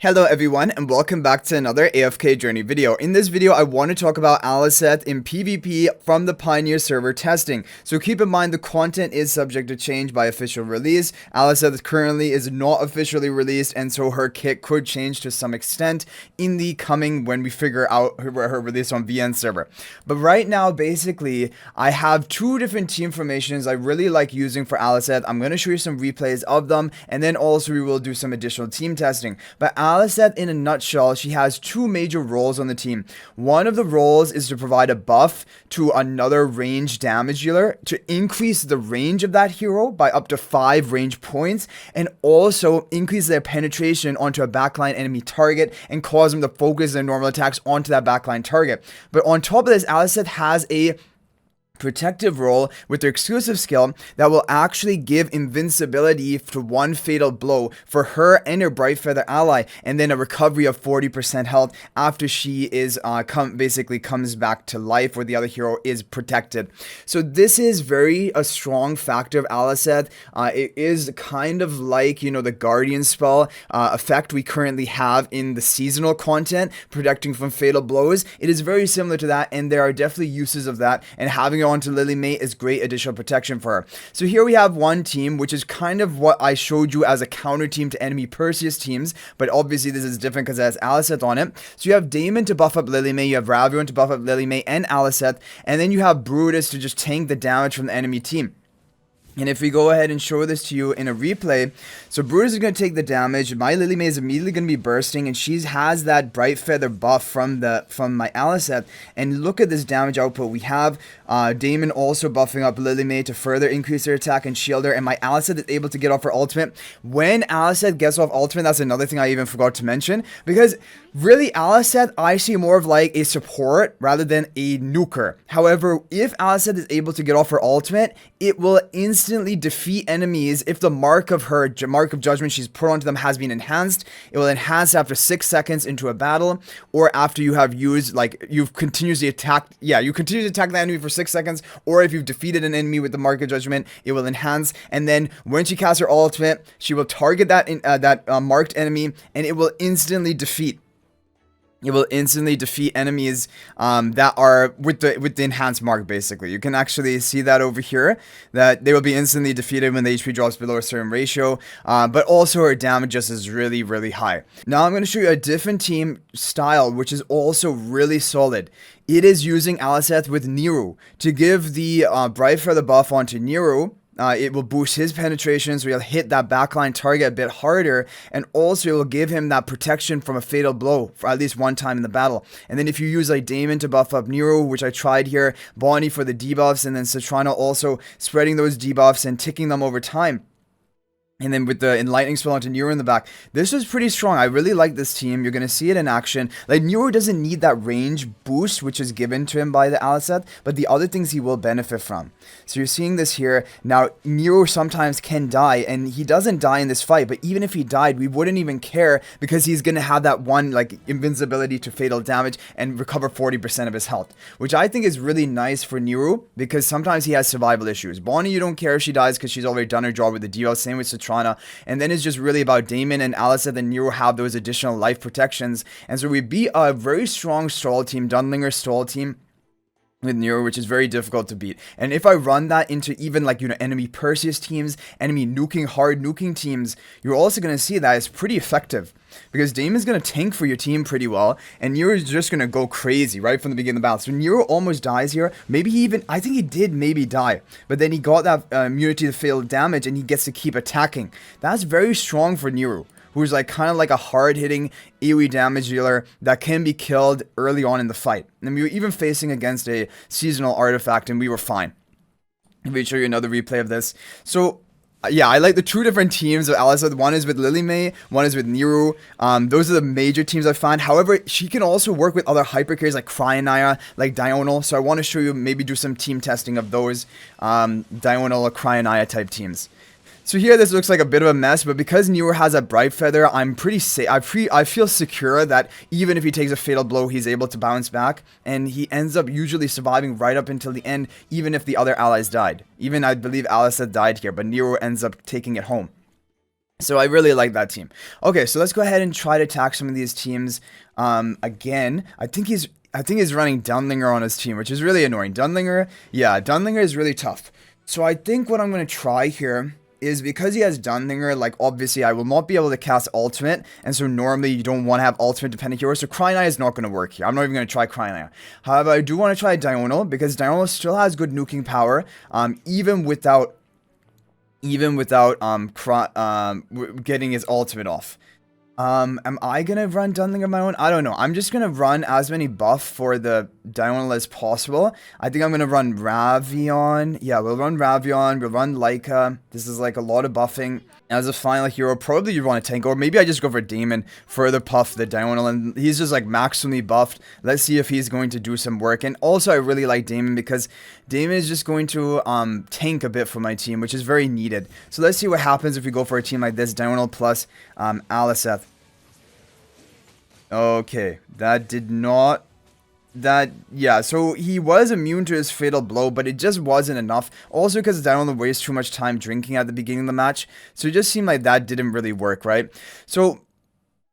Hello everyone and welcome back to another AFK journey video. In this video I want to talk about Aliceth in PvP from the Pioneer server testing. So keep in mind the content is subject to change by official release. Aliceth currently is not officially released and so her kit could change to some extent in the coming when we figure out her release on VN server. But right now basically I have two different team formations I really like using for Aliceth. I'm going to show you some replays of them and then also we will do some additional team testing. But Aliceth, in a nutshell, she has two major roles on the team. One of the roles is to provide a buff to another range damage dealer to increase the range of that hero by up to 5 range points and also increase their penetration onto a backline enemy target and cause them to focus their normal attacks onto that backline target. But on top of this, Aliceth has a protective role with their exclusive skill that will actually give invincibility to one fatal blow for her and her bright feather ally, and then a recovery of 40% health after she is basically comes back to life where the other hero is protected. So this is very a strong factor of Aliceth. It is kind of like, you know, the guardian spell effect we currently have in the seasonal content, protecting from fatal blows. It is very similar to that, and there are definitely uses of that, and having it onto Lily May is great additional protection for her. So here we have one team, which is kind of what I showed you as a counter team to enemy Perseus teams, but obviously this is different because it has Aliceth on it. So you have Damon to buff up Lily May, you have Ravion to buff up Lily May and Aliceth, and then you have Brutus to just tank the damage from the enemy team. And if we go ahead and show this to you in a replay, so Brutus is going to take the damage. My Lily May is immediately going to be bursting, and she has that bright feather buff from my Aliceth. And look at this damage output. We have Damon also buffing up Lily May to further increase her attack and shield her. And my Aliceth is able to get off her ultimate. When Aliceth gets off ultimate, that's another thing I even forgot to mention, because really Aliceth I see more of like a support rather than a nuker. However, if Aliceth is able to get off her ultimate, it will instantly defeat enemies if the mark of judgment she's put onto them has been enhanced. It will enhance after 6 seconds into a battle, or after you have used, like, you've continuously attacked, you continue to attack the enemy for 6 seconds, or if you've defeated an enemy with the mark of judgment, it will enhance. And then when she casts her ultimate, she will target that marked enemy, and it will instantly defeat. It will instantly defeat enemies that are with the enhanced mark. Basically, you can actually see that over here, that they will be instantly defeated when the HP drops below a certain ratio, but also her damage just is really, really high. Now I'm going to show you a different team style, which is also really solid. It is using Aliceth with Nero to give the bright feather buff onto Nero. It will boost his penetration, so he'll hit that backline target a bit harder, and also it will give him that protection from a fatal blow for at least one time in the battle. And then if you use like Damon to buff up Nero, which I tried here, Bonnie for the debuffs, and then Citrana also spreading those debuffs and ticking them over time. And then with the enlightening spell onto Nero in the back, this was pretty strong. I really like this team. You're going to see it in action. Like, Nero doesn't need that range boost, which is given to him by the Aliceth, but the other things he will benefit from. So you're seeing this here. Now, Nero sometimes can die, and he doesn't die in this fight, but even if he died, we wouldn't even care because he's going to have that one, like, invincibility to fatal damage and recover 40% of his health, which I think is really nice for Nero because sometimes he has survival issues. Bonnie, you don't care if she dies because she's already done her job with the debuff. Same with Citrana. And then it's just really about Damon and Aliceth and Nero have those additional life protections. And so we beat a very strong stall team, Dunlinger stall team with Nero, which is very difficult to beat. And if I run that into even, like, you know, enemy Perseus teams, enemy hard nuking teams, you're also going to see that it's pretty effective. Because Damon's going to tank for your team pretty well, and Nero's just going to go crazy right from the beginning of the battle. So Nero almost dies here. Maybe he even, I think he did maybe die. But then he got that immunity to fatal damage, and he gets to keep attacking. That's very strong for Nero, who's like kind of like a hard-hitting AoE damage dealer that can be killed early on in the fight. And we were even facing against a seasonal artifact, and we were fine. Let me show you another replay of this. So yeah, I like the two different teams of Aliceth. One is with Lily May, one is with Nero. Those are the major teams I find. However, she can also work with other hyper carries like Cryonaya, like Diurnal. So I want to show you, maybe do some team testing of those Diurnal or Cryonaya type teams. So here this looks like a bit of a mess, but because Nero has a bright feather, I'm pretty safe. I feel secure that even if he takes a fatal blow, he's able to bounce back, and he ends up usually surviving right up until the end, even if the other allies died. Even I believe Aliceth died here, but Nero ends up taking it home. So I really like that team. Okay, so let's go ahead and try to attack some of these teams. Again, I think he's running Dunlinger on his team, which is really annoying. Dunlinger, yeah, Dunlinger is really tough. So I think what I'm going to try here is, because he has Dunlinger, like, obviously I will not be able to cast ultimate, and so normally you don't want to have ultimate dependent heroes, so Cryonite is not going to work here. I'm not even going to try Cryonite. However, I do want to try Diurnal, because Diurnal still has good nuking power, even without getting his ultimate off. Am I gonna run Dunling of my own? I don't know. I'm just gonna run as many buff for the Diurnal as possible. I think I'm gonna run Ravion. Yeah, we'll run Ravion. We'll run Leica. This is like a lot of buffing. As a final hero, probably you want to tank, or maybe I just go for Damon, further puff the Diurnal, and he's just like maximally buffed. Let's see if he's going to do some work. And also I really like Damon, because Damon is just going to tank a bit for my team, which is very needed. So let's see what happens if we go for a team like this, Diurnal plus Aliceth. Okay, that did not... yeah, so he was immune to his fatal blow, but it just wasn't enough. Also because I don't want to waste too much time drinking at the beginning of the match. So it just seemed like that didn't really work, right? So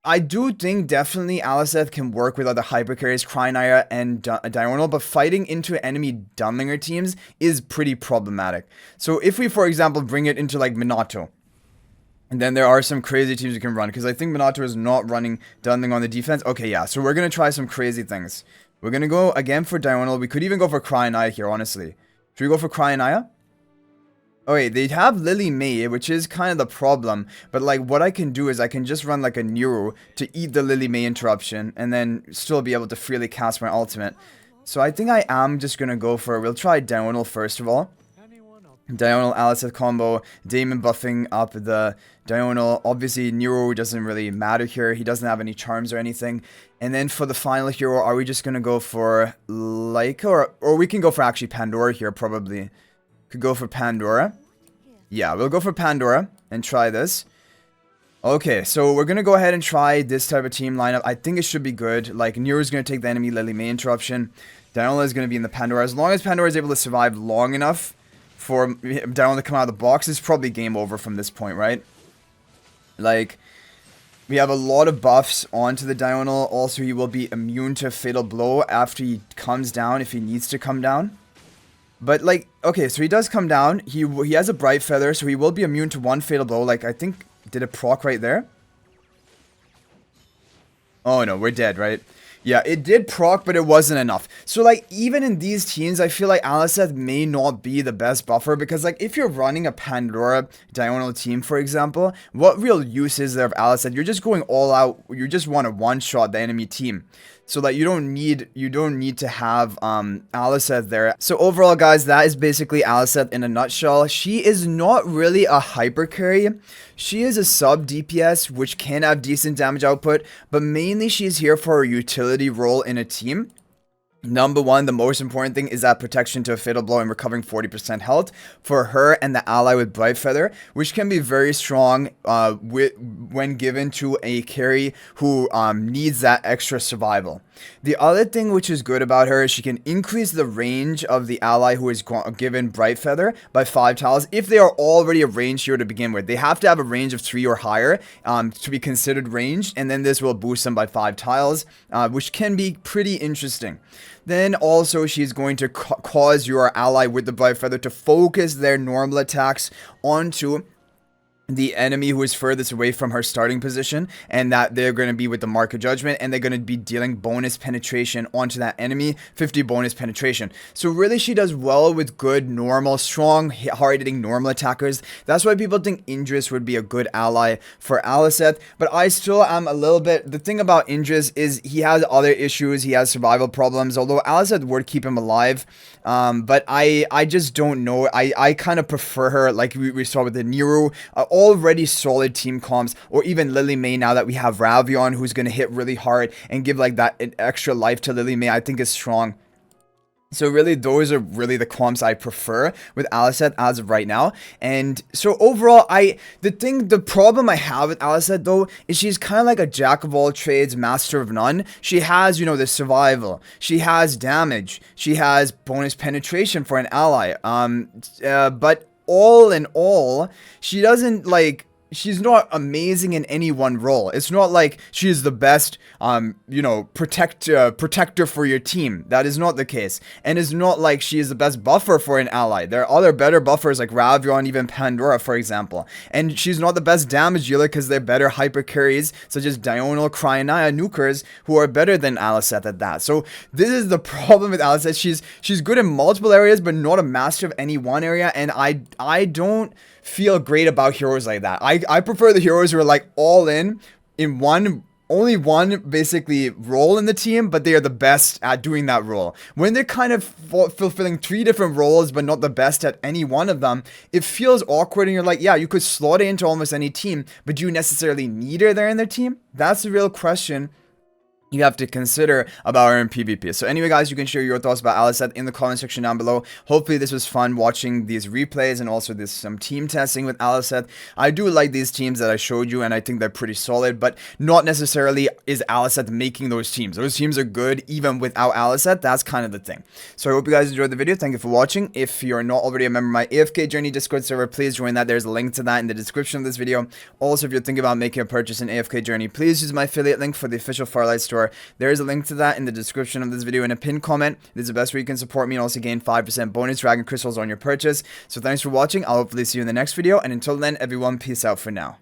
I do think definitely Aliceth can work with other hyper carries, Cryonite and Diurnal, but fighting into enemy Dunlinger teams is pretty problematic. So if we, for example, bring it into like Minato, and then there are some crazy teams you can run, because I think Minato is not running Dunling on the defense. Okay, yeah, so we're going to try some crazy things. We're going to go again for Diurnal. We could even go for Cryonite here, honestly. Should we go for Cryonite? Oh wait, they have Lily May, which is kind of the problem. But like, what I can do is I can just run like a Nero to eat the Lily May interruption, and then still be able to freely cast my ultimate. So I think I am just going to go for... We'll try Diurnal first of all. Diurnal Aliceth combo, Damon buffing up the Diurnal. Obviously, Nero doesn't really matter here. He doesn't have any charms or anything. And then for the final hero, are we just going to go for Leica? Or we can go for actually Pandora here, probably. Could go for Pandora. Yeah, we'll go for Pandora and try this. Okay, so we're going to go ahead and try this type of team lineup. I think it should be good. Like, Nero's going to take the enemy Lily May interruption. Diurnal is going to be in the Pandora. As long as Pandora is able to survive long enough for Diurnal to come out of the box, it's probably game over from this point, right? Like, we have a lot of buffs onto the Diurnal. Also, he will be immune to Fatal Blow after he comes down, if he needs to come down. But, like, okay, so he does come down. He has a Bright Feather, so he will be immune to one Fatal Blow. Like, I think, did it proc right there? Oh, no, we're dead, right? Yeah, it did proc, but it wasn't enough. So, like, even in these teams, I feel like Aliceth may not be the best buffer, because, like, if you're running a Pandora Diurnal team, for example, what real use is there of Aliceth? You're just going all out. You just want to one-shot the enemy team. So that you don't need to have Aliceth there. So overall, guys, that is basically Aliceth in a nutshell. She is not really a hyper carry. She is a sub DPS, which can have decent damage output, but mainly she's here for a utility role in a team. Number one, the most important thing is that protection to a fatal blow and recovering 40% health for her and the ally with Bright Feather, which can be very strong when given to a carry who needs that extra survival. The other thing which is good about her is she can increase the range of the ally who is given Bright Feather by 5 tiles if they are already a ranged hero to begin with. They have to have a range of 3 or higher to be considered ranged, and then this will boost them by 5 tiles, which can be pretty interesting. Then also she's going to cause your ally with the Bright Feather to focus their normal attacks onto the enemy who is furthest away from her starting position, and that they're going to be with the Mark of Judgment, and they're going to be dealing bonus penetration onto that enemy, 50 bonus penetration. So really she does well with good normal, strong, hard-hitting normal attackers. That's why people think Indris would be a good ally for Aliceth, but I still am a little bit... The thing about Indris is he has other issues, he has survival problems, although Aliceth would keep him alive, but I just don't know. I kind of prefer her, like we saw with the Nero, already solid team comps, or even Lily May now that we have Ravion, who's going to hit really hard and give like that extra life to Lily May, I think is strong. So really, those are really the comps I prefer with Aliceth as of right now. And so overall, the problem I have with Aliceth though is she's kind of like a jack of all trades, master of none. She has, you know, the survival, she has damage, she has bonus penetration for an ally. But all in all, she doesn't like... she's not amazing in any one role. It's not like she is the best, protector for your team. That is not the case. And it's not like she is the best buffer for an ally. There are other better buffers like Ravion, even Pandora, for example. And she's not the best damage dealer because they're better hyper carries, such as Diurnal, Cryonaya, Nukers, who are better than Aliceth at that. So this is the problem with Aliceth. She's good in multiple areas, but not a master of any one area. And I don't feel great about heroes like that. I prefer the heroes who are like all in only one basically role in the team, but they are the best at doing that role. When they're kind of fulfilling 3 different roles, but not the best at any one of them, it feels awkward. And you're like, yeah, you could slot it into almost any team, but do you necessarily need her there in their team? That's the real question you have to consider about her in PvP. So anyway, guys, you can share your thoughts about Aliceth in the comment section down below. Hopefully this was fun watching these replays and also some team testing with Aliceth. I do like these teams that I showed you, and I think they're pretty solid, but not necessarily is Aliceth making those teams. Those teams are good even without Aliceth. That's kind of the thing. So I hope you guys enjoyed the video. Thank you for watching. If you're not already a member of my AFK Journey Discord server, please join that. There's a link to that in the description of this video. Also, if you're thinking about making a purchase in AFK Journey, please use my affiliate link for the official Farlight store. There is a link to that in the description of this video in a pinned comment. This is the best way you can support me and also gain 5% bonus dragon crystals on your purchase. So thanks for watching. I'll hopefully see you in the next video. And until then, everyone, peace out for now.